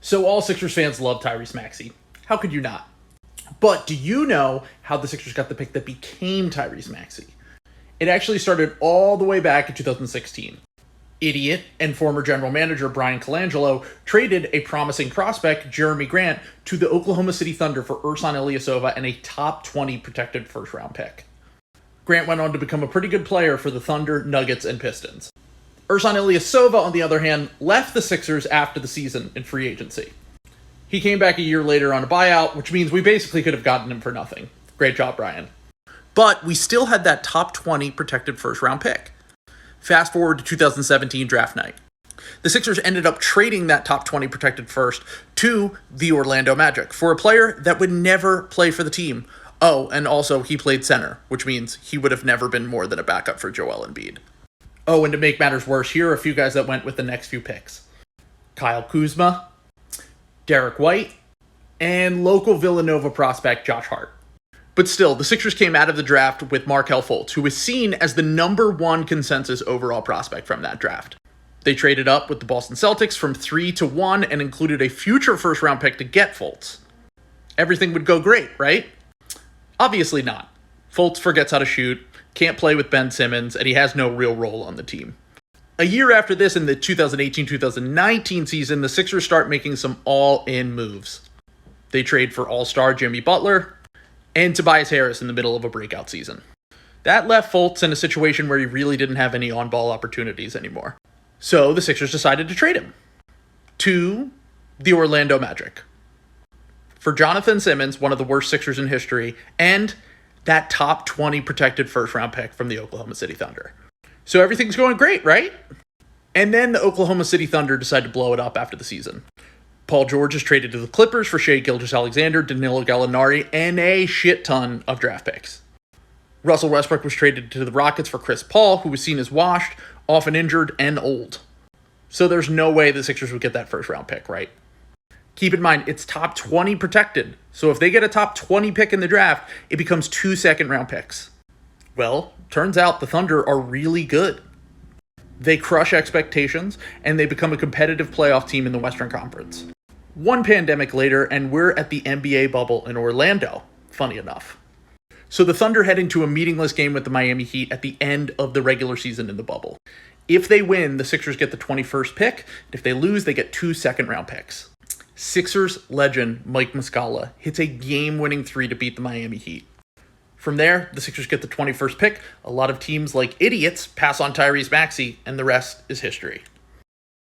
So all Sixers fans love Tyrese Maxey. How could you not? But do you know how the Sixers got the pick that became Tyrese Maxey? It actually started all the way back in 2016. Idiot and former general manager Brian Colangelo traded a promising prospect, Jeremy Grant, to the Oklahoma City Thunder for Ersan Ilyasova and a top 20 protected first-round pick. Grant went on to become a pretty good player for the Thunder, Nuggets, and Pistons. Ersan Ilyasova, on the other hand, left the Sixers after the season in free agency. He came back a year later on a buyout, which means we basically could have gotten him for nothing. Great job, Brian. But we still had that top 20 protected first-round pick. Fast forward to 2017 draft night. The Sixers ended up trading that top 20 protected first to the Orlando Magic for a player that would never play for the team. Oh, and also he played center, which means he would have never been more than a backup for Joel Embiid. Oh, and to make matters worse, here are a few guys that went with the next few picks. Kyle Kuzma, Derek White, and local Villanova prospect Josh Hart. But still, the Sixers came out of the draft with Markelle Fultz, who was seen as the #1 consensus overall prospect from that draft. They traded up with the Boston Celtics from 3 to 1 and included a future first-round pick to get Fultz. Everything would go great, right? Obviously not. Fultz forgets how to shoot, can't play with Ben Simmons, and he has no real role on the team. A year after this, in the 2018-2019 season, the Sixers start making some all-in moves. They trade for all-star Jimmy Butler and Tobias Harris in the middle of a breakout season. That left Fultz in a situation where he really didn't have any on-ball opportunities anymore. So the Sixers decided to trade him to the Orlando Magic for Jonathan Simmons, one of the worst Sixers in history, and that top 20 protected first-round pick from the Oklahoma City Thunder. So everything's going great, right? And then the Oklahoma City Thunder decide to blow it up after the season. Paul George is traded to the Clippers for Shai Gilgeous-Alexander, Danilo Gallinari, and a shit ton of draft picks. Russell Westbrook was traded to the Rockets for Chris Paul, who was seen as washed, often injured, and old. So there's no way the Sixers would get that first-round pick, right? Keep in mind, it's top 20 protected. So if they get a top 20 pick in the draft, it becomes 2 second-round picks. Well, turns out the Thunder are really good. They crush expectations, and they become a competitive playoff team in the Western Conference. One pandemic later, and we're at the NBA bubble in Orlando, funny enough. So the Thunder head into a meaningless game with the Miami Heat at the end of the regular season in the bubble. If they win, the Sixers get the 21st pick. If they lose, they get 2 second-round picks. Sixers legend Mike Muscala hits a game-winning 3 to beat the Miami Heat. From there, the Sixers get the 21st pick. A lot of teams like idiots pass on Tyrese Maxey, and the rest is history.